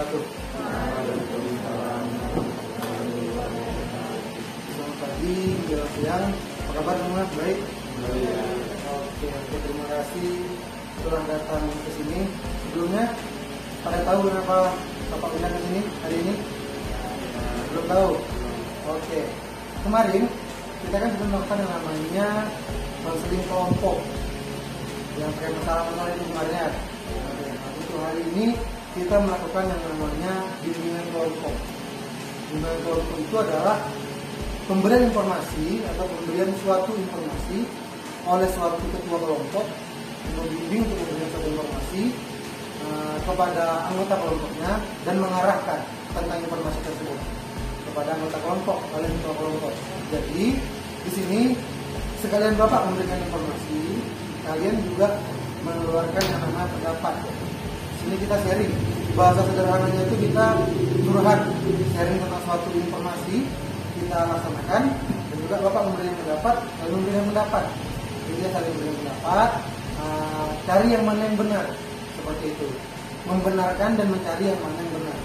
wabarakatuh. Selamat pagi, selamat siang. Apa kabar semua? Baik? Oke, terima kasih telah datang ke sini. Sebelumnya, pada tahu kenapa Bapak pindah ke sini hari ini? Belum tahu? Oke. Kemarin, kita kan sudah melakukan yang namanya konseling kelompok yang terkait masalah-masalah itu kemarin ya. Untuk hari ini kita melakukan yang namanya bimbingan kelompok. Bimbingan kelompok itu adalah pemberian informasi atau pemberian suatu informasi oleh suatu ketua kelompok, membimbing untuk memberikan suatu informasi kepada anggota kelompoknya dan mengarahkan tentang informasi tersebut kepada anggota kelompok oleh ketua kelompok. Jadi di sini sekalian Bapak memberikan informasi, kalian juga mengeluarkan yang namanya pendapat. Di sini kita sharing. Bahasa sederhananya itu kita curhat, sharing tentang suatu informasi kita laksanakan, dan juga Bapak memberikan pendapat, lalu memberikan pendapat. Jadi kita saling memberikan pendapat, cari yang mana yang benar, seperti itu. Membenarkan dan mencari yang mana yang benar,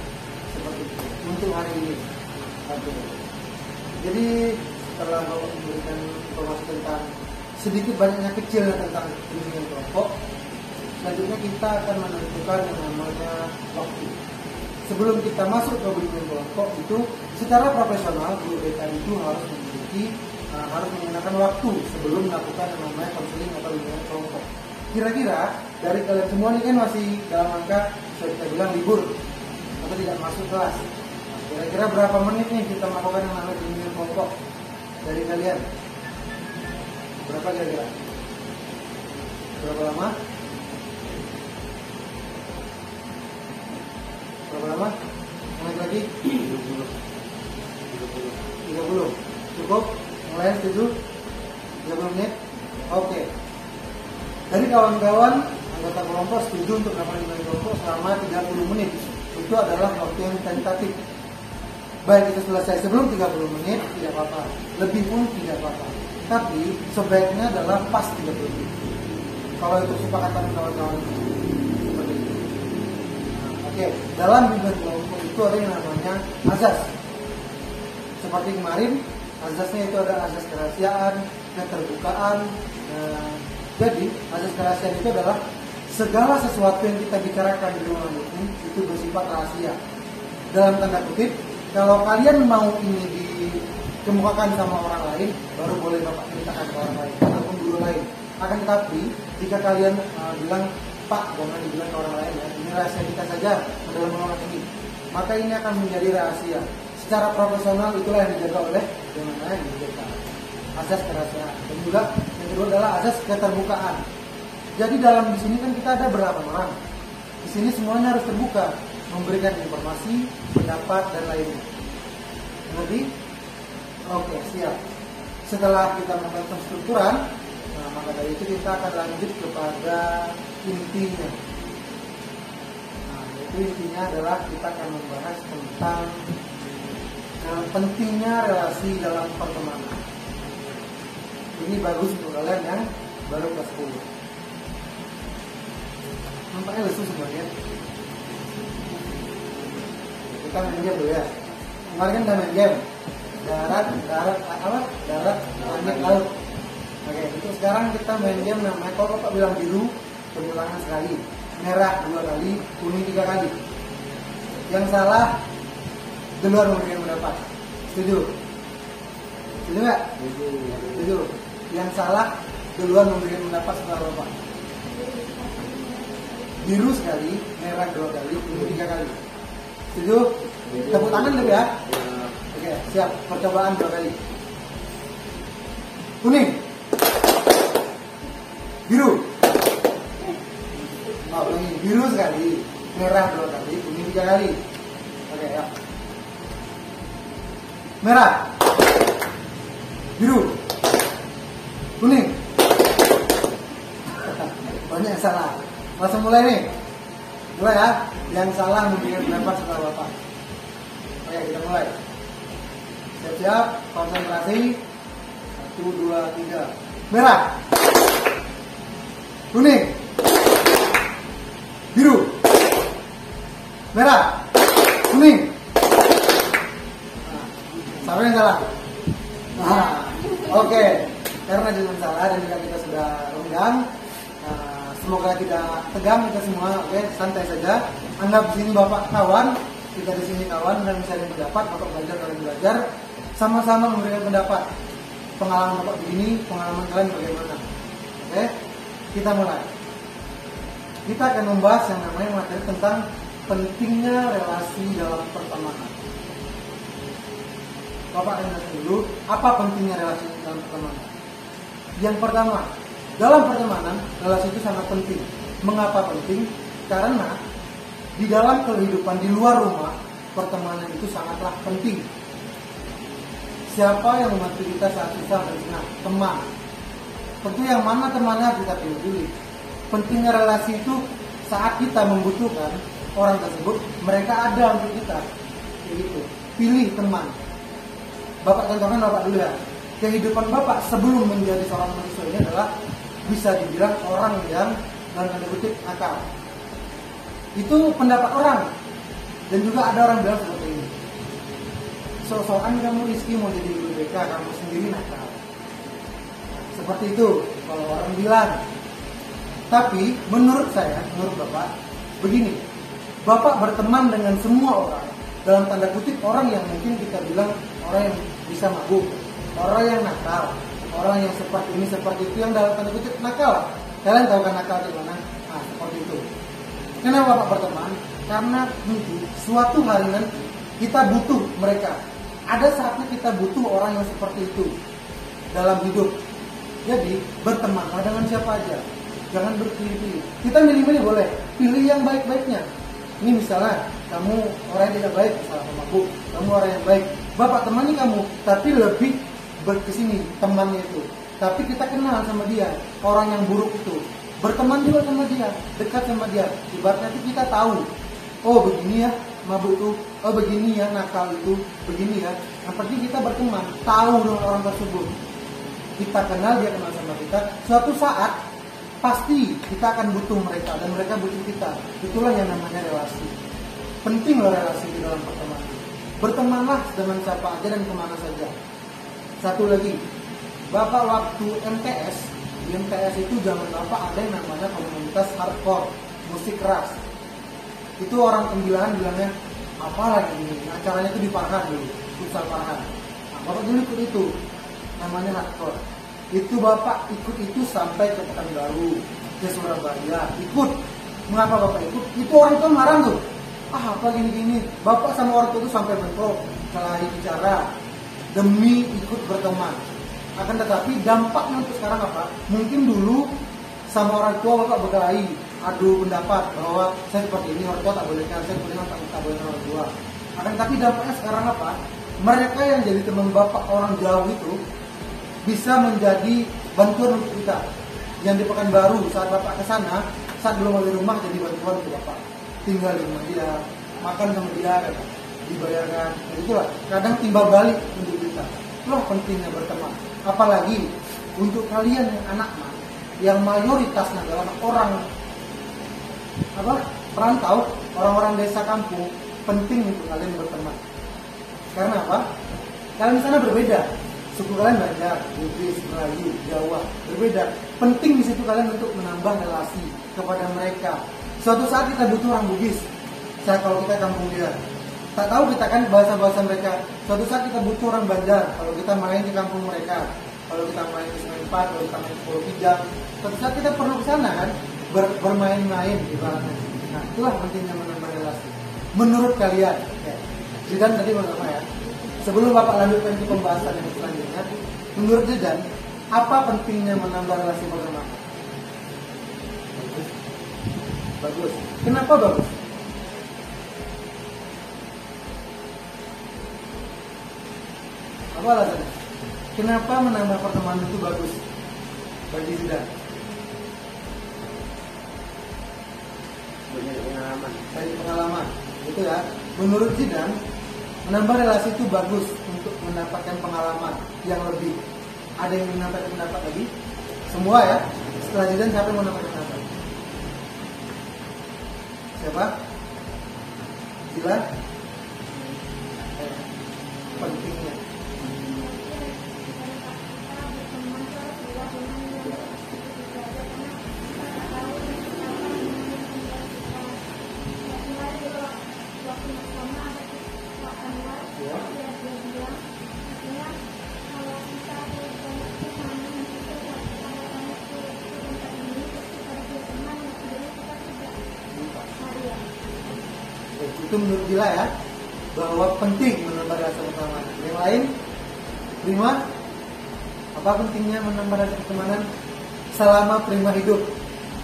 seperti itu. Untuk hari ini. Jadi setelah Bapak memberikan informasi tentang sedikit banyaknya kecil tentang bimbingan kelompok, selanjutnya kita akan menentukan yang namanya waktu. Sebelum kita masuk ke bimbingan kelompok itu, secara profesional guru BK itu harus menggunakan waktu sebelum melakukan yang namanya konseling atau bimbingan kelompok. Kira-kira dari kalian semua ini kan masih dalam angka kita bilang libur atau tidak masuk kelas. Kira-kira berapa menit nih kita melakukan yang namanya bimbingan kelompok dari kalian? Berapa kira-kira? Berapa lama? Berapa lama? Naik lagi? 30. Cukup? Mulai setuju? 30 menit? Oke. Dari kawan-kawan anggota kelompok setuju untuk melakukan bimbingan kelompok selama 30 menit. Itu adalah waktu yang tentatif. Baik itu selesai sebelum 30 menit tidak apa-apa, lebih pun tidak apa-apa. Tapi sebaiknya adalah pas 30 menit. Kalau itu kesepakatan kawan-kawan seperti itu. Oke, dalam bimbingan kelompok itu ada yang namanya azas. Seperti kemarin, azasnya itu ada azas kerahasiaan, keterbukaan. Jadi azas kerahasiaan itu adalah segala sesuatu yang kita bicarakan di ruangan meeting itu bersifat rahasia. Dalam tanda kutip, kalau kalian mau ini dikemukakan sama orang lain, baru boleh Bapak ceritakan ke orang lain ataupun guru lain. Akan tetapi, jika kalian bilang, Pak, jangan dibilang ke orang lain ya, ini rahasia kita saja dalam ruangan ini, maka ini akan menjadi rahasia. Secara profesional itulah yang dijaga oleh yang namanya dijaga azas kerahasiaan. Dan juga yang kedua adalah azas keterbukaan. Jadi dalam di sini kan kita ada berapa orang? Di sini semuanya harus terbuka, memberikan informasi, pendapat, dan lainnya. Jadi, oke, siap. Setelah kita melakukan penstrukturan, maka dari itu kita akan lanjut kepada intinya. Itu intinya adalah kita akan membahas tentang pentingnya relasi dalam pertemanan. Ini bagus untuk kalian yang baru kelas 10. Nampaknya lesu sebenarnya. Kita main game dulu ya. Kemarin kan udah main game darat, langit, laut. Oke, itu sekarang kita main game namanya, kalau Bapak bilang biru, tepuk tangan sekali, merah 2 kali, kuning 3 kali. Yang salah duluan memberikan pendapat. Setuju? Setuju nggak? Setuju. Yang salah duluan memberikan pendapat setelah Bapak. Biru sekali, merah 2 kali, kuning 3 kali. Setuju? Tepuk tangan dulu ya. Oke, siap. Percobaan 2 kali. Kuning. Biru. Oh, ini biru sekali, merah 2 kali, kuning 3 kali. Oke, ya. Merah. Biru. Kuning. Banyak yang salah. Langsung mulai nih. Mulai ya. Yang salah memberikan pendapat setelah Bapak. Oke, kita mulai. Siap-siap, konsentrasi. 1, 2, 3. Merah. Kuning. Biru. Merah. salah? Nah, oke. Karena jangan salah dan juga kita sudah undang. Semoga tidak tegang kita semua. Oke, santai saja. Anggap di sini Bapak kawan, kita di sini kawan dan bisa pendapat. Bapak belajar, kalian belajar. Sama-sama memberikan pendapat. Pengalaman Bapak begini, pengalaman kalian bagaimana? Oke, kita mulai. Kita akan membahas yang namanya materi tentang pentingnya relasi dalam pertemanan. Bapak akan jelaskan dulu apa pentingnya relasi dalam pertemanan. Yang pertama, dalam pertemanan relasi itu sangat penting. Mengapa penting? Karena di dalam kehidupan di luar rumah pertemanan itu sangatlah penting. Siapa yang membantu kita saat susah dan senang? Teman. Tentu yang mana temannya kita pilih. Pentingnya relasi itu saat kita membutuhkan orang tersebut, mereka ada untuk kita. Begitu. Pilih teman. Bapak contohkan Bapak dulu ya. Kehidupan Bapak sebelum menjadi seorang manusia ini adalah bisa dibilang orang yang dalam tanda kutip nakal. Itu pendapat orang. Dan juga ada orang bilang seperti ini. So-soan kamu Rizky mau jadi guru BK, kamu sendiri nakal. Seperti itu kalau orang bilang. Tapi menurut saya, menurut Bapak, begini. Bapak berteman dengan semua orang. Dalam tanda kutip orang yang mungkin kita bilang orang yang bisa mabuk, orang yang nakal, orang yang seperti ini seperti itu yang dalam tanda kutip nakal. Kalian tahu kan nakal di mana? Nah, seperti itu. Kenapa Bapak berteman? Karena mungkin suatu hari nanti kita butuh mereka. Ada saatnya kita butuh orang yang seperti itu dalam hidup. Jadi bertemanlah dengan siapa aja. Jangan berpilih-pilih. Kita milih-milih boleh. Pilih yang baik-baiknya. Ini misalnya kamu orang yang tidak baik, misalnya pemabuk, kamu orang yang baik. Bapak temani kamu, tapi lebih berkesini temannya itu. Tapi kita kenal sama dia, orang yang buruk itu. Berteman juga sama dia, dekat sama dia. Ibaratnya itu kita tahu, oh begini ya mabuk itu, oh begini ya nakal itu, begini ya. Yang penting kita berteman, tahu dengan orang tersebut. Kita kenal, dia kenal sama kita. Suatu saat pasti kita akan butuh mereka dan mereka butuh kita. Itulah yang namanya relasi. Penting loh relasi di dalam pertemanan. Bertemanlah dengan siapa aja dan kemana saja. Satu lagi, Bapak waktu MTS, di MTS itu zaman Bapak ada yang namanya komunitas hardcore, musik keras. Itu orang pembilaan bilangnya, apa lagi ini? Acaranya itu di Farhan dulu, futsal Farhan. Nah, Bapak dulu ikut itu, namanya hardcore. Itu Bapak ikut itu sampai ke Pekanbaru, ke Surabaya, ikut. Mengapa Bapak ikut? Itu orang tua marah tuh. Ah, apa gini-gini. Bapak sama orang tua itu sampai bentrok, kelahi bicara demi ikut berteman. Akan tetapi dampaknya untuk sekarang apa? Mungkin dulu sama orang tua Bapak berkelahi, adu pendapat bahwa saya seperti ini, orang tua tak boleh kan, saya seperti ini tak boleh orang tua. Akan tetapi dampaknya sekarang apa? Mereka yang jadi teman Bapak orang jauh itu bisa menjadi bantuan untuk kita. Yang di Pekanbaru saat Bapak ke sana, saat belum ada rumah jadi bantuan untuk Bapak. Tinggal di rumah dia, makan sama dia, dibayarkan. Itulah kadang timbal balik untuk kita. Itulah pentingnya berteman. Apalagi untuk kalian yang anak-anak yang mayoritasnya adalah orang perantau, orang-orang desa kampung, penting untuk kalian berteman. Karena apa? Kalian di sana berbeda. Suku kalian beda, Bugis, Melayu, Jawa, berbeda. Penting di situ kalian untuk menambah relasi kepada mereka. Suatu saat kita butuh orang Bugis. Kalau kita kampung dia, tak tahu kita kan bahasa-bahasa mereka. Suatu saat kita butuh orang Banjar. Kalau kita main di kampung mereka, kalau kita main di Sungai Empat, kalau kita main di Pulau Pijang, suatu saat kita perlu ke sana kan, bermain-main ibaratnya. Nah, itulah pentingnya menambah relasi. Menurut kalian, ya, Zidan tadi pertama ya. Sebelum Bapak lanjutkan ke pembahasan yang selanjutnya, menurut Zidan, apa pentingnya menambah relasi pertemanan? Bagus. Kenapa bagus? Apa alasannya? Kenapa menambah pertemanan itu bagus bagi Zidan? Banyak pengalaman. Dari pengalaman, gitu ya. Menurut Zidan, menambah relasi itu bagus untuk mendapatkan pengalaman yang lebih. Ada yang menambahkan pendapat lagi? Semua ya. Setelah Zidan siapa yang menambahkan pendapat? Siapa? Sila? Pentingnya. Itu menurut Gila ya, bahwa penting menambah rasa pertemanan. Yang lain, Prima, apa pentingnya menambah rasa pertemanan selama Prima hidup?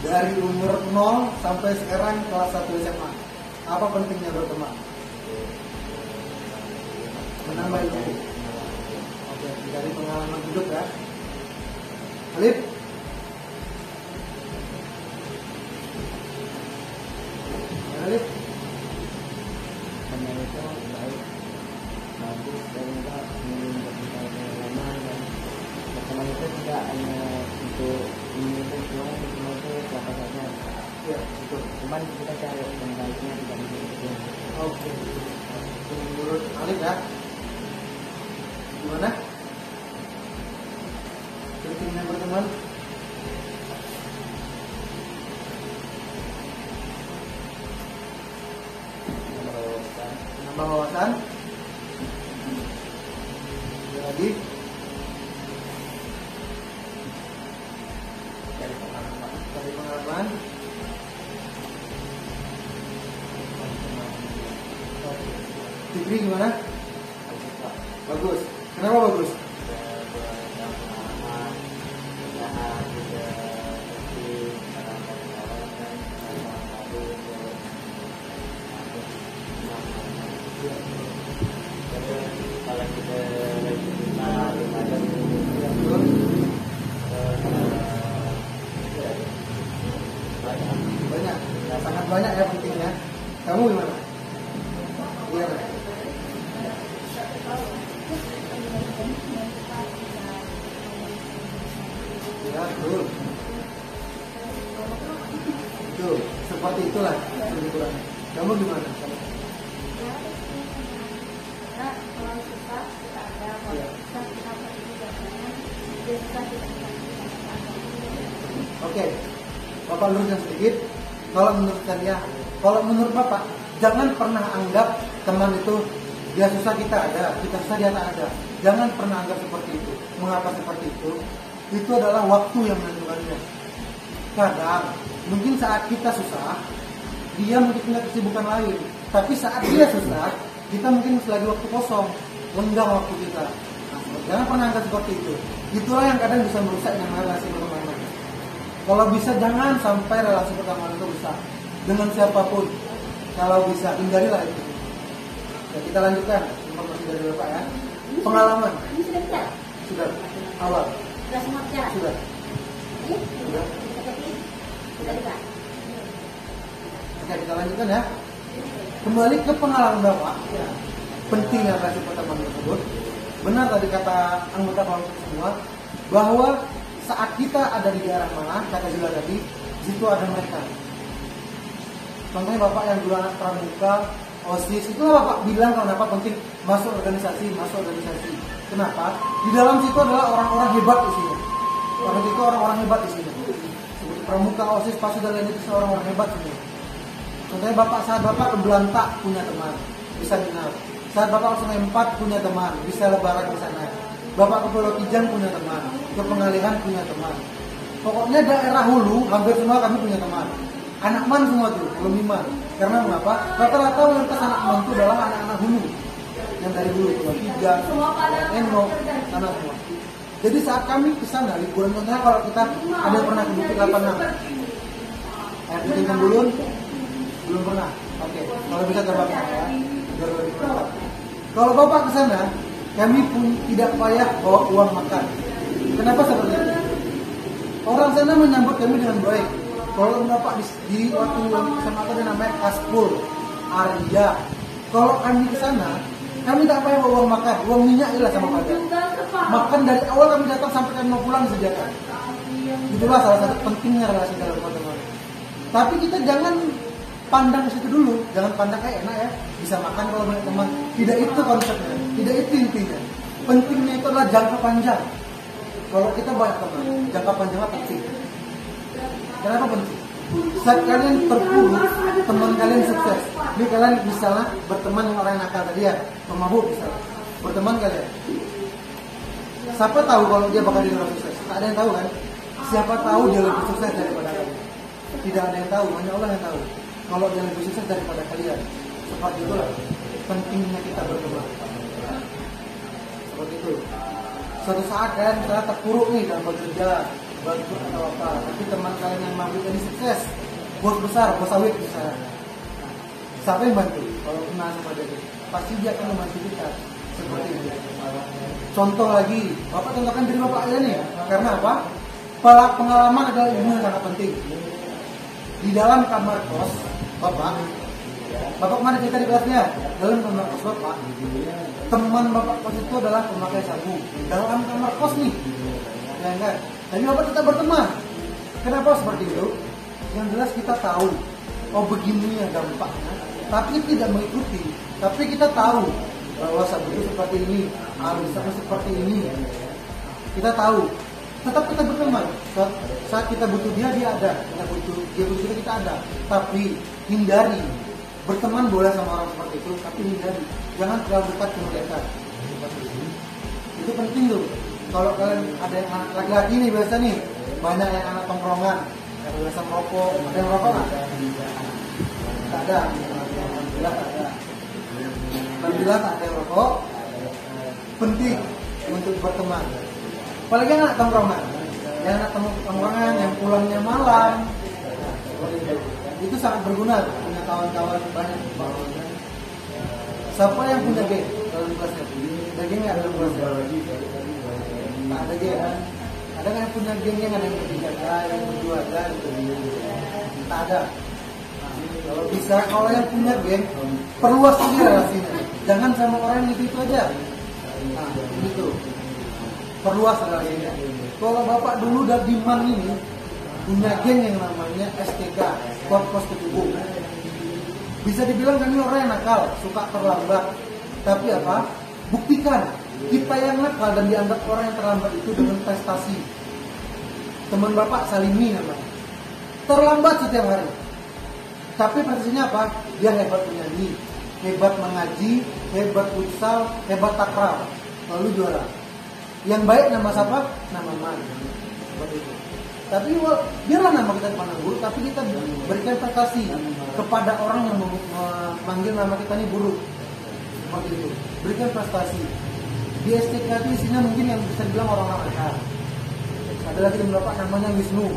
Dari umur 0 sampai sekarang kelas 1 SMA. Apa pentingnya berteman? Menambah itu. Oke, dari pengalaman hidup ya. Alif? Alif? Teman itu baik, bagus, dan juga menunjukkan pengalaman, dan berteman itu tidak hanya untuk menunjukkan cuma itu siapa saja. Ya, betul. Cuman kita cari yang baiknya, tidak menunjukkan. Oke. Menurut Alif ya, gimana? Pentingnya berteman? Menambah wawasan. Lagi Dari pengalaman, dari pengalaman. Fikri gimana? Bagus. Kenapa bagus? Kalau kita lagi kita ada Betul. Banyak. Ya, sangat banyak ya pentingnya. Kamu gimana? Iya. Ya, betul. Betul. Seperti itulah lebih kurang. Kamu gimana? Oke, Bapak luruskan sedikit. Kalau menurut saya, kalau menurut Bapak, jangan pernah anggap teman itu dia susah kita ada, kita susah dia tak ada. Jangan pernah anggap seperti itu. Mengapa seperti itu? Itu adalah waktu yang menentukannya. Kadang, mungkin saat kita susah, dia mungkin punya kesibukan lain. Tapi saat dia susah, kita mungkin selagi waktu kosong, lenggang waktu kita. Nah, jangan pernah anggap seperti itu. Itulah yang kadang bisa merusak yang relasi pertemanan. Kalau bisa jangan sampai relasi pertemanan itu rusak dengan siapapun. Kalau bisa hindarilah itu. Ya, kita lanjutkan informasi dari Bapak ya. Pengalaman. Ini sudah kita? Sudah. Awal. Sudah semua bicara? Sudah. Ini? Sudah. Sudah juga? Oke, kita lanjutkan ya. Kembali ke pengalaman Bapak. Ya. Pentingnya relasi pertemanan tersebut. Benar tadi kata anggota kelompok semua bahwa saat kita ada di daerah mana, kata Zila tadi, di situ ada mereka. Contohnya Bapak yang dulu anak pramuka, OSIS, itu Bapak bilang kenapa penting masuk organisasi. Kenapa? Di dalam situ adalah orang-orang hebat isinya. Orang itu orang-orang hebat isinya. Seperti pramuka, OSIS, PASU dan lain itu orang-orang hebat isinya. Contohnya saat Bapak ke Belantak punya teman, bisa kenal. Saat Bapak ke Sungai 4 punya teman, bisa lebaran di sana. Bapak ke Pulau Kijang punya teman, ke Pengalihan punya teman. Pokoknya daerah hulu hampir semua kami punya teman. Anak man semua tuh, belum iman. Karena mengapa? Rata-rata mayoritas anak man itu adalah anak-anak hulu. Yang dari hulu, Pulau Kijang, Eno, sana semua. Jadi saat kami ke sana liburan, contohnya kalau kita ada yang pernah ke Bukit 86. Air Bukit Tembulun belum pernah. Oke, kalau bisa terbang ya. Biar lebih cepat. Kalau Bapak ke sana, kami pun tidak payah bawa uang makan. Kenapa seperti itu? Orang sana menyambut kami dengan baik. Kalau Bapak di waktu sama ada namanya Kaspul, Arya. Kalau kami ke sana, kami tak payah bawa uang makan, uang minyak jelas sama pada. Makan dari awal kami datang sampai kami mau pulang disediakan. Itulah salah satu pentingnya relasi dalam pertemanan. Tapi kita jangan pandang ke situ dulu, jangan pandang enak ya, bisa makan kalau banyak teman. Tidak itu konsepnya, tidak itu intinya. Pentingnya itu adalah jangka panjang. Kalau kita banyak teman, jangka panjangnya penting. Kenapa penting? Saat kalian terpuruk, teman kalian sukses. Ini kalian misalnya berteman dengan orang yang nakal tadi ya, pemabuk misalnya. Berteman kalian. Siapa tahu kalau dia bakal jadi orang sukses? Tak ada yang tahu kan? Siapa tahu dia lebih sukses daripada kalian? Tidak ada yang tahu, hanya Allah yang tahu. Kalau dia lebih sukses daripada kalian. Seperti itulah pentingnya kita berteman. Seperti itu. Suatu saat kalian misalnya terpuruk nih dalam bekerja, bantu atau apa, tapi teman kalian yang mampu jadi sukses, bos besar, bos sawit misalnya. Siapa yang bantu? Kalau kenal sama dia, pasti dia akan membantu kita. Seperti itu. Contoh lagi, Bapak contohkan diri Bapak aja nih. Karena apa? Pengalaman adalah ilmu yang sangat penting. Di dalam kamar kos Bapak kemana cerita di kelasnya? Dalam kamar kos Bapak, teman Bapak kos itu adalah pemakai sabu. Dalam kamar kos nih, ya enggak? Tapi Bapak tetap berteman. Kenapa seperti itu? Yang jelas kita tahu, oh begini ya dampaknya. Tapi tidak mengikuti. Tapi kita tahu bahwa sabu itu seperti ini, alisannya seperti ini. Kita tahu. Tetap kita berteman. Saat kita butuh dia ada. Kita butuh dia butuh kita ada. Tapi hindari. Berteman boleh sama orang seperti itu, tapi hindari. Jangan terlalu dekat dengan mereka. Itu penting tuh. Kalau kalian ada yang anak laki-laki nih biasa nih, banyak yang anak tongkrongan, yang biasa merokok, ada yang merokok nggak? Tak ada. Alhamdulillah tak ada. Alhamdulillah tak ada yang merokok. Penting untuk berteman. Apalagi anak tongkrongan, yang anak tongkrongan yang pulangnya malam, itu sangat berguna. Punya kawan-kawan banyak. Siapa yang punya geng dalam kelasnya? Ada geng nggak dalam kelasnya? Tak ada geng. Ada yang punya geng yang ada yang bertiga, yang berdua ada, tak ada. Kalau bisa, kalau yang punya geng, perluas saja relasinya. Jangan sama orang yang itu aja. Nah, gitu. Perluas relasinya. Kalau Bapak dulu dari Diman ini punya geng yang namanya STK, Korpos Ketubung. Bisa dibilang kami orang yang nakal, suka terlambat. Tapi apa? Buktikan kita yang nakal dan dianggap orang yang terlambat itu dengan prestasi. Teman Bapak Salimi namanya. Terlambat setiap hari. Tapi prestasinya apa? Dia hebat menyanyi, hebat mengaji, hebat futsal, hebat takraw. Lalu juara. Yang baik nama siapa? Nama Man. Seperti itu. Tapi biarlah nama kita dipandang buruk, tapi kita berikan prestasi kepada orang yang memanggil nama kita ini buruk. Seperti itu. Berikan prestasi. Di STK itu isinya mungkin yang bisa dibilang orang-orang nakal. Ada lagi yang Bapak namanya Wisnu.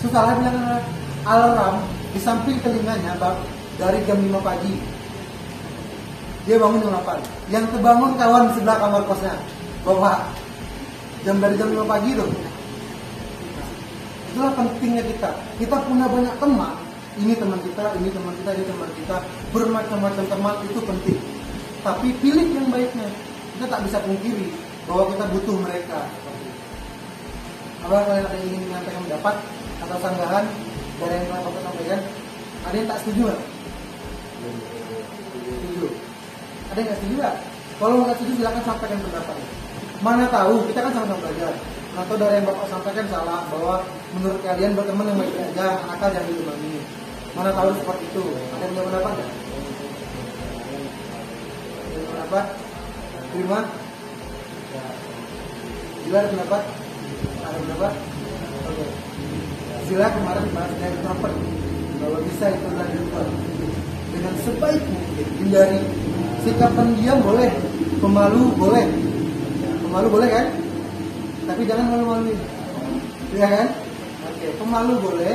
Susah bilang alarm di samping telinganya dari jam 5 pagi. Dia bangun jam 8. Yang terbangun kawan di sebelah kamar kosnya. Bapak, dari jam 5 pagi tuh. Itulah pentingnya kita. Kita punya banyak teman. Ini teman kita, ini teman kita, ini teman kita. Bermacam-macam teman itu penting. Tapi pilih yang baiknya. Kita tak bisa pungkiri bahwa kita butuh mereka. Apakah kalian ada yang ingin menyampaikan pendapat atau sanggahan dari yang telah Bapak sampaikan? Ada yang tak setuju nggak? Setuju. Ada yang nggak setuju nggak? Kalau nggak setuju silakan sampaikan pendapatnya. Mana tahu kita kan sama-sama belajar. Atau dari yang Bapak sampaikan salah, bahwa menurut kalian berteman yang baik aja, nakal jangan ditemani. Mana tahu seperti itu. Ada yang punya pendapat nggak? Ada pendapat? Terima. Gila ada pendapat? Ada pendapat? Oke. Sila kemarin bahas dari proper bahwa bisa itu dilakukan dengan sebaik mungkin. Hindari sikap pendiam boleh, pemalu boleh. Pemalu boleh kan? Tapi jangan malu-maluin. Iya kan? Oke, pemalu boleh,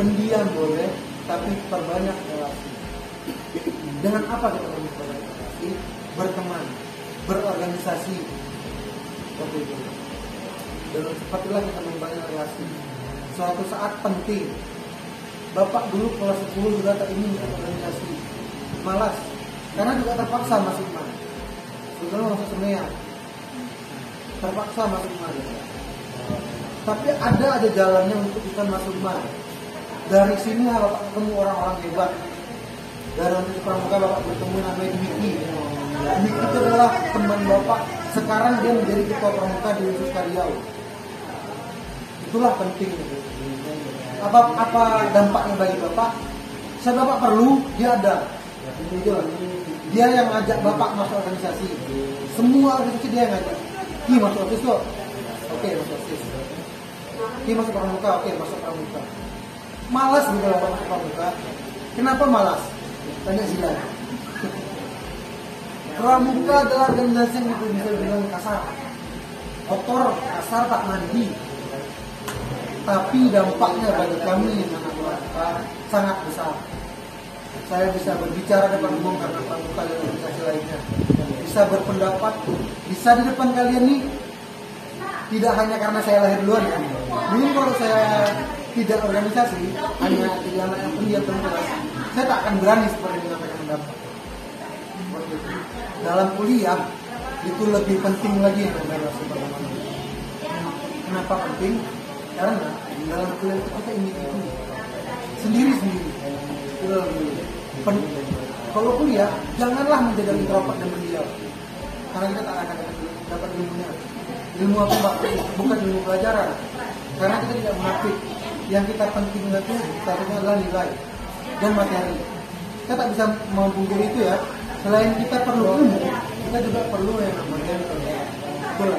pendiam boleh, tapi perbanyak relasi. Dengan apa kita memperbanyak relasi? Berteman, berorganisasi. Seperti itu. Dan sepatilah kita membangun relasi. Suatu saat penting. Bapak dulu kelas 10 juga tak ingin organisasi. Malas. Karena juga terpaksa masuk mana. Sebetulnya masuk semua. Terpaksa masuk mana. Tapi ada aja jalannya untuk kita masuk mana. Dari sini Bapak ketemu orang-orang hebat. Dari nanti pramuka Bapak bertemu namanya Diki. Diki itu adalah teman Bapak. Sekarang dia menjadi ketua pramuka di Universitas Riau. Itulah penting. Apa dampaknya bagi Bapak? Saat Bapak perlu, dia ada. Dia yang ngajak Bapak masuk organisasi. Semua organisasi dia yang ngajak. Ki masuk osis kok. Oke, masuk osis. Ki masuk pramuka. Oke, masuk pramuka. Malas gitu Bapak masuk pramuka. Kenapa malas? Tanya silat. Pramuka adalah organisasi yang bisa dibilang kasar, kotor, kasar, tak mandi. Tapi dampaknya bagi kami yang anak pramuka sangat besar. Saya bisa berbicara depan umum karena pramuka dan organisasi lainnya. Bisa berpendapat, bisa di depan kalian nih. Tidak hanya karena saya lahir duluan ya. Mungkin kalau saya tidak organisasi, hanya jadi anak yang pendiam terus, saya tak akan berani seperti menyampaikan pendapat. Dalam kuliah itu lebih penting lagi relasi pertemanan. Kenapa penting? Karena dalam kuliah itu kita individu sendiri-sendiri. Kalau kuliah janganlah menjadi introvert dan mendiam, karena kita tak akan dapat ilmunya. Ilmu apa Pak? Bukan ilmu pelajaran. Karena kita tidak menafik. Yang kita pentingkan itu satunya adalah nilai dan materi. Kita tak bisa memungkiri itu ya. Selain kita perlu ilmu, kita juga perlu yang namanya betul.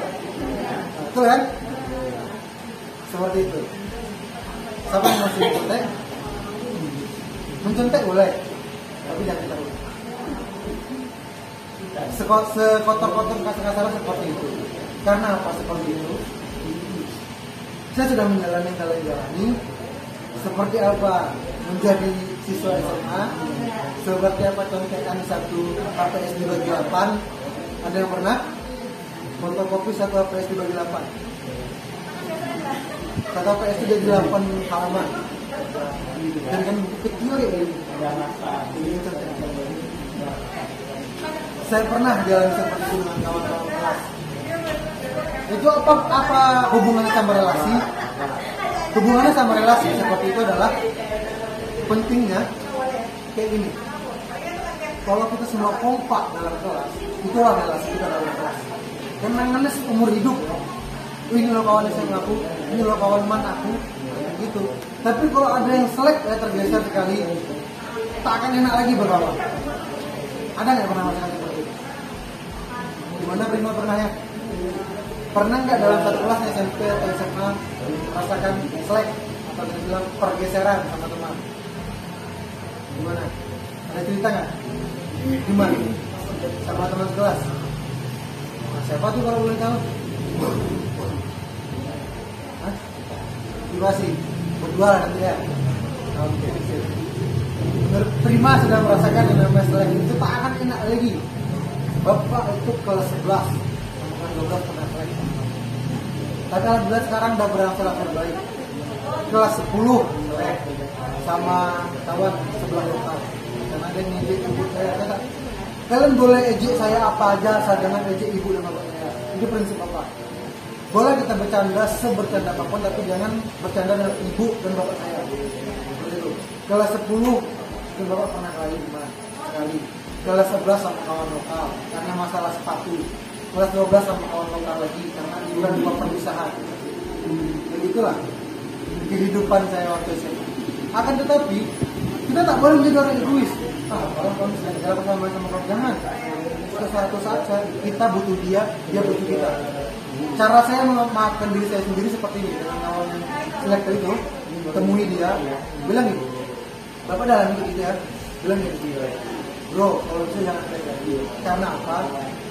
Betul kan? Seperti itu. Siapa yang masih mencontek? Mencontek boleh, tapi jangan terlalu. Sekotor-kotor kasar-kasar seperti itu. Karena apa seperti itu? Saya sudah menjalani seperti apa menjadi siswa SMA, seperti apa contekan satu APS dibagi 8. Ada yang pernah fotokopi satu APS dibagi 8? Satu APS dibagi 8 halaman. Dan kan buku kecil ya ini. Saya pernah jalan seperti itu dengan kawan-kawan kelas. Itu apa hubungannya sama relasi? Hubungannya sama relasi seperti itu adalah pentingnya kayak gini. Kalau kita semua kompak dalam kelas, itulah relasi kita dalam kelas. Kenangannya seumur hidup. Ini lo kawan SMA aku, ini lo kawan man aku, gitu. Tapi kalau ada yang selek ya tergeser sekali, tak akan enak lagi berkawan. Ada nggak pernah masalah seperti itu? Gimana Prima pernah ya? Pernah nggak dalam satu kelas SMP atau SMA merasakan selek atau kita bilang pergeseran sama teman? Gimana? Ada cerita nggak? Gimana? Sama teman kelas? Nah, siapa tuh kalau boleh tahu? Hah? Terima kasih. Berdua lah nanti ya. Oke. Menurut Prima sudah merasakan yang namanya selek itu tak akan enak lagi. Bapak itu kelas 11 bukan 12 pernah selek. Tapi alhamdulillah sekarang udah berangsur-angsur baik. Kelas 10 selek sama kawan sebelah lokal. Karena ada yang ngejek ibu saya. Kalian boleh ejek saya apa aja, saya jangan ejek ibu dan bapak saya. Itu prinsip apa? Boleh kita bercanda sebercanda apapun, tapi jangan bercanda dengan ibu dan bapak saya. Begitu. Kelas 10 itu bapak pernah sekali. Kelas 11 sama kawan lokal karena masalah sepatu. Kelas 12 sama kawan lokal lagi karena liburan dua perpisahan. Begitulah kehidupan saya waktu SMA. Akan tetapi kita tak boleh menjadi orang egois. Kalau kamu sedang jalan sama kamu jangan. Suatu saat kita butuh dia butuh kita. Cara saya memaafkan diri saya sendiri seperti ini dengan kawan yang selek itu, temui dia, bilang gitu. Bapak dalam hidup gitu ya, bilang gitu. Bro, kalau bisa jangan selek lagi. Karena apa?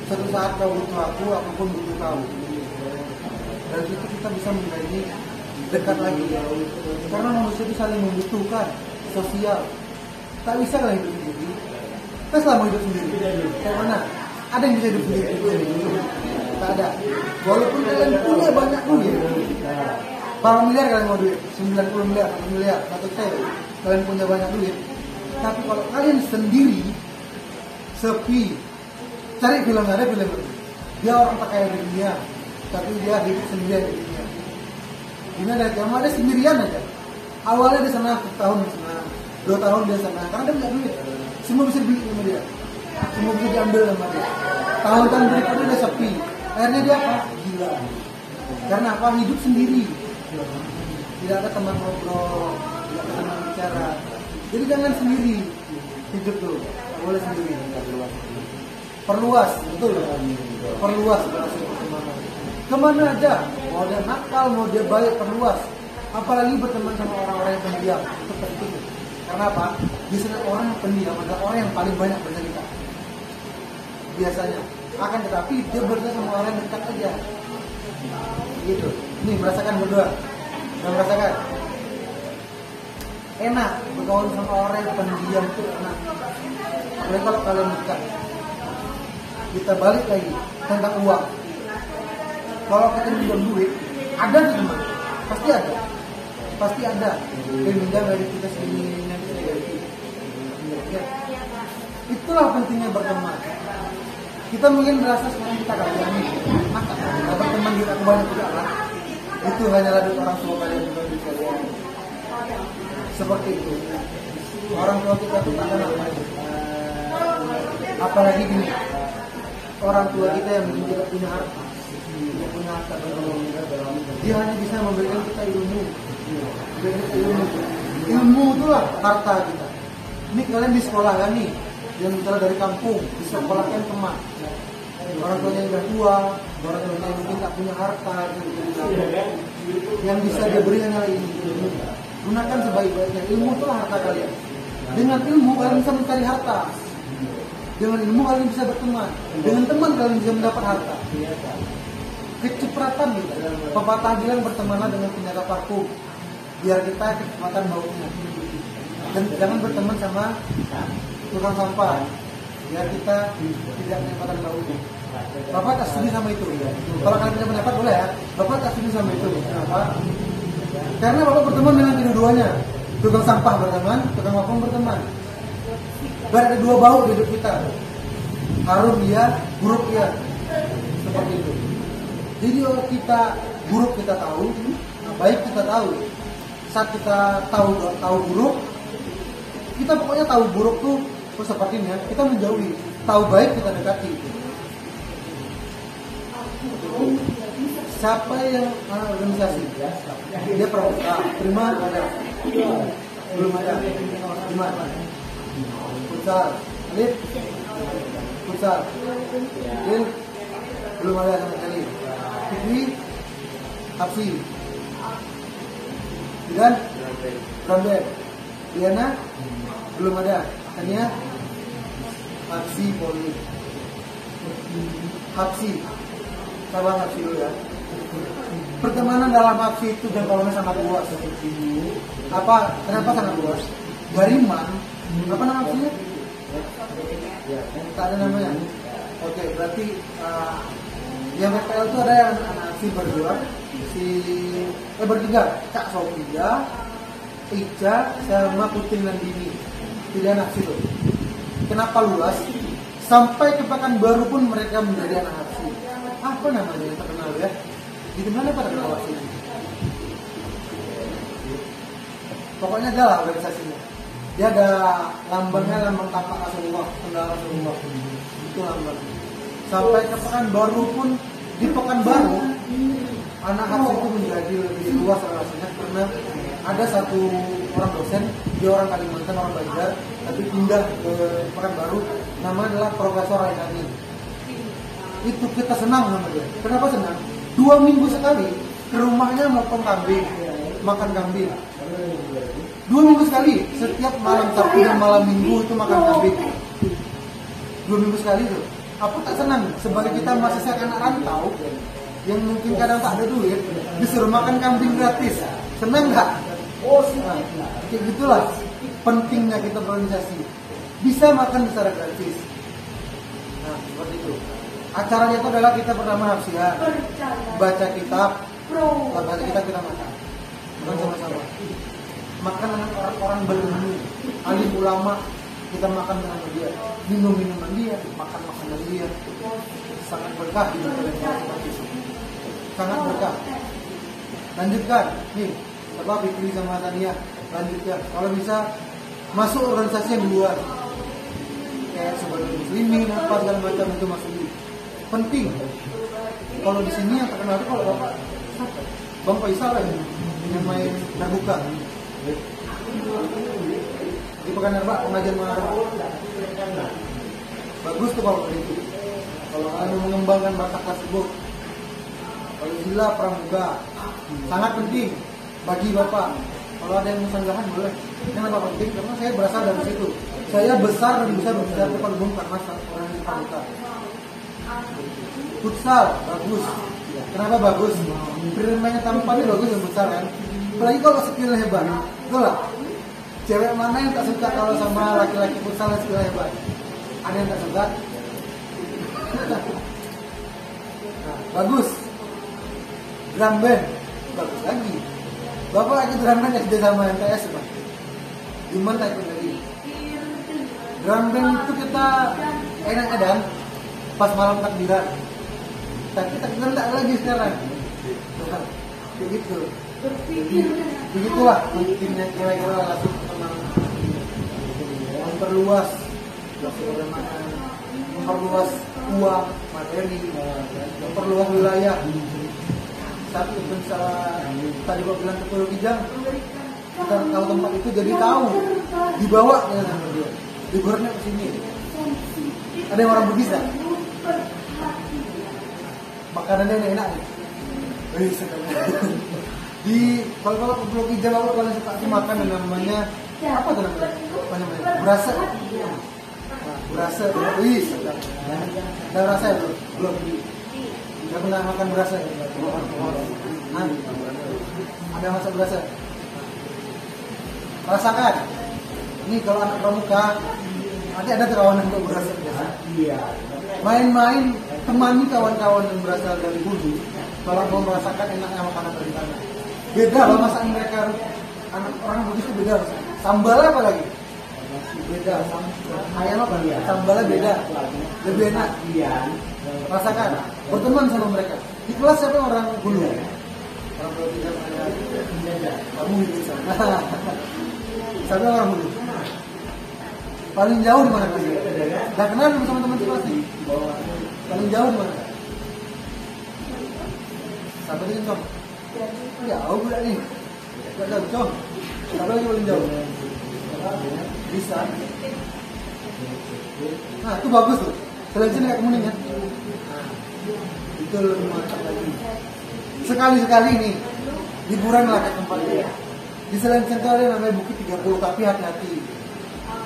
Suatu saat kau butuh aku pun butuh kau. Dan itu kita bisa menjadi dekat lagi. Karena manusia itu saling membutuhkan, sosial. Tak bisa kalau hidup sendiri. Kita selama hidup sendiri. Kayak mana? Ada yang bisa hidup sendiri? Tak ada. Walaupun kalian punya banyak duit, berapa miliar kalian mau duit? 90 miliar, 1 miliar, 1 T. Kalian punya banyak duit. Tapi kalau kalian sendiri, sepi, cari film ada film itu. Dia orang tak kaya di dunia, tapi dia hidup sendirian di dunia. Ini ada sendirian aja. Awalnya di sana, tahun di sana, 2 tahun di sana, karena dia punya duit. Semua bisa dibeli sama dia, semua bisa diambil sama dia. Tahun-tahun berikutnya dia sepi. Akhirnya dia apa? Gila. Karena apa? Hidup sendiri. Tidak ada teman ngobrol, tidak ada teman bicara. Jadi jangan sendiri hidup tuh. Tak boleh sendiri. Perluas, betul. Perluas relasi pertemanan. Kemana aja? Mau dia nakal, mau dia baik, perluas. Apalagi berteman sama orang-orang yang pendiam. Itu penting. Karena apa? Biasanya orang yang pendiam adalah orang yang paling banyak bercerita. Biasanya. Akan tetapi dia bercerita sama orang yang dekat aja. Gitu. Nih merasakan berdua. Udah merasakan? Enak bergaul sama orang yang pendiam itu enak. Apalagi kalau kalian dekat. Kita balik lagi tentang uang. Kalau kita minjem duit, ada di teman, pasti ada. Pasti ada. Dia minjam dari kita segini, nanti saya ganti. Ya. Itulah pentingnya berteman. Kita mungkin merasa sekarang kita kaya nih, maka berteman kita banyak juga lah. Itu hanyalah duit orang tua kalian bukan duit kalian. Seperti itu. Orang tua kita itu tak kenal. Apalagi gini, orang tua kita yang tidak punya harta, tidak punya harta, dia hanya bisa memberikan kita ilmu. Ilmu itulah harta kita. Ini kalian di sekolah kan nih, yang misalnya dari kampung, disekolahkan teman. Orang tuanya yang udah tua, orang tuanya yang mungkin tak punya harta, yang bisa dia beri hanyalah ini. Gunakan sebaik-baiknya. Ilmu itulah harta kalian. Dengan ilmu kalian bisa mencari harta. Dengan ilmu kalian bisa berteman. Dengan teman kalian bisa mendapat harta. Kecipratan gitu. Pepatah bilang bertemanlah dengan penjaga parfum, biar kita kecepatan baunya. Dan jangan berteman sama tukang sampah, biar kita tidak kecepatan baunya. Bapak tak setuju sama itu. Kalau kalian punya pendapat boleh ya. Bapak tak setuju sama itu. Kenapa? Karena bapak berteman dengan kedua-duanya. Tukang sampah berteman, tukang vakum berteman. Berada dua bau di hidup kita. Harum dia, buruk dia. Seperti itu. Jadi kalau kita buruk kita tahu, baik kita tahu. Saat kita tahu buruk, kita pokoknya tahu buruk tuh seperti ini ya. Kita menjauhi. Tahu baik kita dekati. Siapa yang organisasi? Dia pramuka, prima ada. Belum ada. Gimana? Futsal, Lid, futsal, Lid, belum ada sama sekali. Fikri, Hapsi, dan Rambel, Diana, belum ada. Tania, Hapsi, Poli, Hapsi, sabar Hapsi dulu ya. Pertemanan dalam Hapsi itu dan kalau sangat luas. Apa? Kenapa sangat luas? Gariman. Apa nama Hapsinya? Tak ada namanya. Oke, berarti yang PPL itu ada yang si berdua, bertiga, Kak Sofia, Ica, sama Putin dan Dini. Tidak anak situ. Kenapa luas? Sampai ke Pekanbaru pun mereka menjadi anak Hapsi. Apa namanya yang terkenal ya? Di mana pada terkenal Hapsi? Pokoknya ada lah organisasinya. Dia ada lambangnya, lambang tapak Rasulullah, tengah Rasulullah. Itu lambang. Sampai ke Pekanbaru pun, di Pekanbaru anak Hapsi itu menjadi lebih luas relasinya karena ada satu orang dosen, dia orang Kalimantan, orang Banjar, tapi pindah ke Pekanbaru, namanya adalah Profesor Raidhani. Itu kita senang sama dia. Kenapa senang? 2 minggu sekali ke rumahnya motong kambing, makan kambing. 2 minggu sekali, setiap malam Sabtu dan malam Minggu itu makan kambing. 2 minggu sekali tuh. Aku tak senang sebagai kita mahasiswa anak rantau yang mungkin kadang tak ada duit, disuruh makan kambing gratis. Senang nggak? Oh sih. Nah, kayak gitulah pentingnya kita berorganisasi. Bisa makan secara gratis. Nah, seperti itu. Acaranya itu adalah kita pertama hafsian, baca kitab, baca kitab kita makan sama-sama. Makan dengan orang-orang berilmu, alim ulama, kita makan dengan dia, minum minuman dia, makan makanan dia, sangat berkah di dalam seperti itu. Sangat berkah. Lanjutkan, nih, coba Fikri sama Tania, lanjutkan. Kalau bisa masuk organisasi yang luar, kayak sebagai muslimin apa segala macam itu masuk. Penting. Kalau di sini yang terkenal itu kalau Bapak Bang Faisal yang main terbuka. Di Pekanbaru pengajian Maharba. Bagus tuh kalau itu. Kalau kalian mengembangkan bakat tersebut. Kalau Zila Pramuga sangat penting bagi Bapak. Kalau ada yang musanggahan boleh. Kenapa penting? Karena saya berasal dari situ. Saya besar dan bisa berbicara depan umum karena orang di pramuka. Futsal bagus. Kenapa bagus? Bermainnya tanpa ini bagus dan besar kan. Apalagi kalau skillnya hebat. Betul lah. Cewek mana yang tak suka kalau sama laki-laki futsal yang skillnya hebat? Ada yang tak suka? Nah, bagus. Drum band bagus lagi. Bapak ikut drum band SD sama MTS Pak. Gimana ikut lagi? Drum band itu kita enak dan pas malam takbiran. Tapi takbiran tak lagi sekarang. Begitu. Begitulah pentingnya kira-kira langsung tenang. Memperluas uang, materi, memperluas wilayah. Satu misalnya tadi gua bilang ke Pulau Kijang, kita tahu tempat itu jadi tahu, dibawa dengan sama dia, liburnya ke sini. Ada yang orang Bugis tak? Makanannya enak nih. Di kalau ke Pulau Kijang aku paling suka makan yang namanya apa tuh namanya? Apa namanya? Berasa. Berasa, wih, ada rasa ya belum? Nggak pernah makan berasa ya? Ada masak berasa? Rasakan. Ini kalau anak pramuka, nanti ada kawan untuk berasa biasa. Main-main, temani kawan-kawan yang berasal dari Hulu. Kalau mau merasakan enaknya makanan dari sana. Beda loh masakan mereka. Anak orang Bugis itu beda. Sambalnya apa lagi? Beda. Ayam apa? Sambalnya beda. Lebih enak. Rasakan. Berteman sama mereka. Di kelas siapa orang Hulu? Orang Pulau Kijang ada. Kamu bisa. Siapa orang Hulu? Paling jauh di mana kelas? Gak kenal sama teman-teman kelas nih. Paling jauh di mana? Siapa lagi Cong? Jauh budak nih. Gak jauh Cong. Siapa lagi paling jauh? Bisa. Nah itu bagus tuh. Seleksi kayak kemuning ya. Itu lebih mantap lagi. Sekali-sekali nih liburan lah ke tempat dia. Di selain itu ada namanya Bukit 30, tapi hati-hati.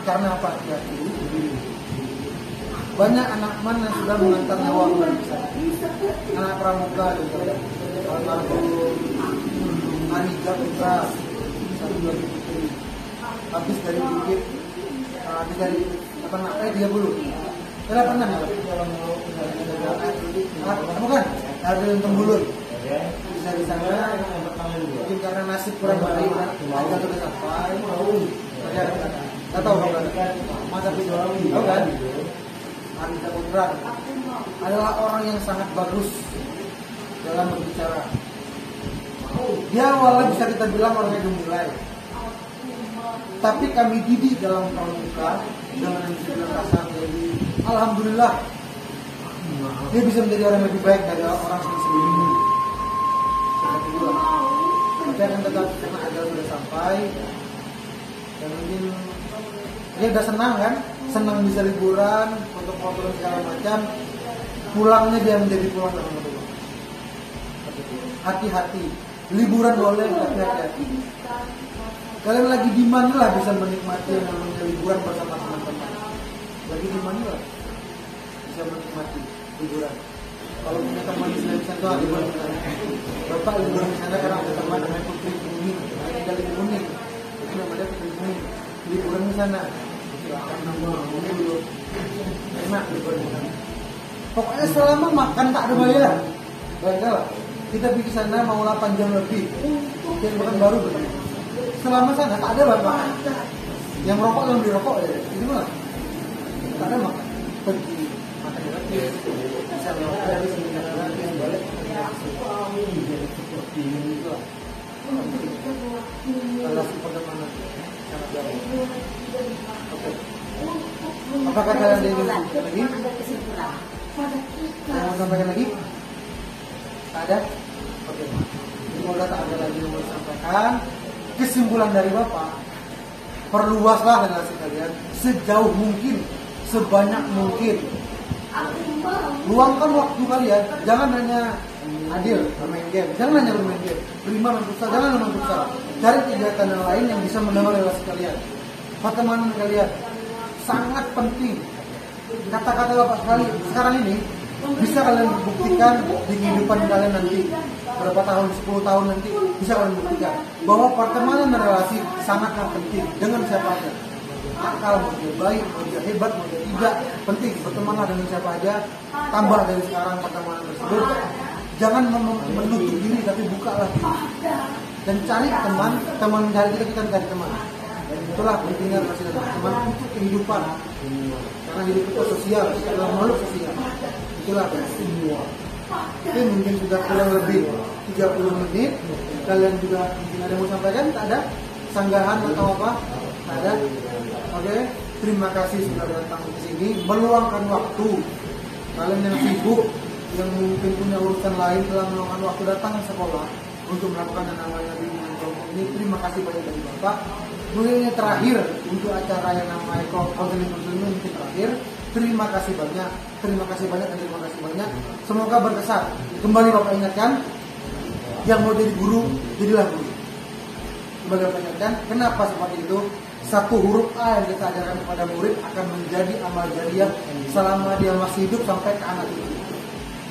Karena apa? Hati-hati. Banyak anak mana yang sudah mengantar nyawa mereka. Anak pramuka juga. Anija Putra, satu lagi putri. Habis dari Bukit, habis dari apa namanya 30. Kita pernah ya? Bukan? Ada yang Tembulut. Bisa di sana. Mungkin karena nasib kurang baik, aja sudah sampai. Nggak tahu kan? Masa video tahu kan? Anita Putra adalah orang yang sangat bagus dalam berbicara. Dia awalnya bisa kita bilang orangnya gemulai. Tapi kami didik dalam pramuka dengan disiplin kasar. Jadi alhamdulillah dia bisa menjadi orang lebih baik dari orang sebelumnya. Seperti itu. Tapi akan tetap karena ajal sudah sampai dan mungkin dia udah senang kan, senang bisa liburan, foto-foto dan segala macam. Pulangnya dia menjadi pulang dengan rumah. Hati-hati, liburan boleh tapi hati-hati. Kalian lagi di mana lah bisa menikmati yang namanya liburan bersama teman-teman. Lagi di mana lah bisa menikmati liburan. Kalau punya teman di sana liburan di sana. Bapak liburan di sana karena ada teman namanya Putri Kuning, tinggal di Kuning. Itu namanya Putri Kuning. Liburan di sana. Karena ini dulu enak liburan di sana. Pokoknya selama makan tak ada bayar. Baiklah, kita pergi sana mau 8 jam lebih. Yang bukan baru betul. Selama sana tak ada bapak. Yang merokok yang dirokok ya. Itu mah tak ada makan. Pergi makan gratis. Bisa lewat dari sini gratis balik. Seperti ini juga. Kalau seperti mana? Sangat jauh. Oke. Apakah kalian ada yang lagi? Yang mau sampaikan lagi? Tak ada? Oke. Semoga tak ada lagi yang mau sampaikan. Kesimpulan dari Bapak, perluaslah relasi kalian sejauh mungkin, sebanyak mungkin. Luangkan waktu kalian, jangan hanya adil bermain game. Jangan hanya bermain game. Berlima main futsal, jangan main futsal. Cari kegiatan yang lain yang bisa menambah relasi kalian. Pertemanan kalian sangat penting. Kata-kata Bapak sekali sekarang ini bisa kalian buktikan di kehidupan kalian nanti. Berapa tahun, 10 tahun nanti bisa kalian buktikan bahwa pertemanan dan relasi sangatlah penting dengan siapa aja. Akal mau dia baik, mau dia hebat, mau dia tidak, penting bertemanlah dengan siapa aja. Tambah dari sekarang pertemanan tersebut. Jangan menutup diri tapi bukalah diri. Dan cari teman dari kita cari teman. Dan itulah pentingnya relasi dengan teman untuk kehidupan. Karena hidup itu sosial, kita adalah makhluk sosial. Itulah semua. Oke, mungkin sudah kurang lebih 30 menit. Kalian juga mungkin ada yang mau sampaikan? Tak ada? Sanggahan atau apa? Tak ada? Oke, terima kasih sudah datang ke sini, meluangkan waktu. Kalian yang sibuk, yang mungkin punya urusan lain telah meluangkan waktu datang ke sekolah untuk melakukan yang namanya bimbingan kelompok ini. Terima kasih banyak dari Bapak. Mungkin ini terakhir untuk acara yang namanya konseling ini mungkin terakhir. Terima kasih banyak, terima kasih banyak dan terima kasih banyak. Semoga berkesan. Kembali Bapak ingatkan, yang mau jadi guru, jadilah guru. Kembali Bapak ingatkan, kenapa seperti itu? Satu huruf A yang kita ajarkan kepada murid akan menjadi amal jariah selama dia masih hidup sampai ke anak cucu.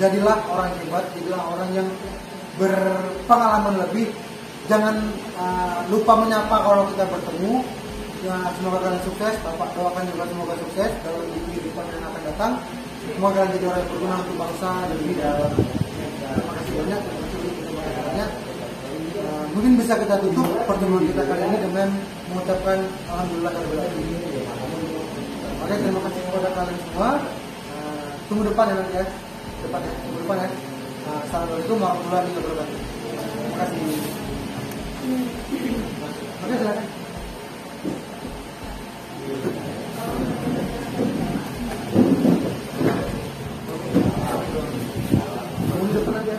Jadilah orang yang hebat, jadilah orang yang berpengalaman lebih. Jangan lupa menyapa kalau kita bertemu. Ya, semoga kalian sukses. Bapak doakan juga semoga sukses dalam kehidupan yang akan datang. Semoga kalian jadi orang yang berguna untuk bangsa dan negara. Terima kasih banyak. Mungkin bisa kita tutup pertemuan kita kali ini dengan mengucapkan alhamdulillah rabbil alamin. Oke, terima kasih kepada kalian semua. Tunggu depan ya nanti ya. Tunggu depan ya. Assalamualaikum warahmatullahi wabarakatuh. Terima kasih. Oke, silakan. Tunggu depan aja.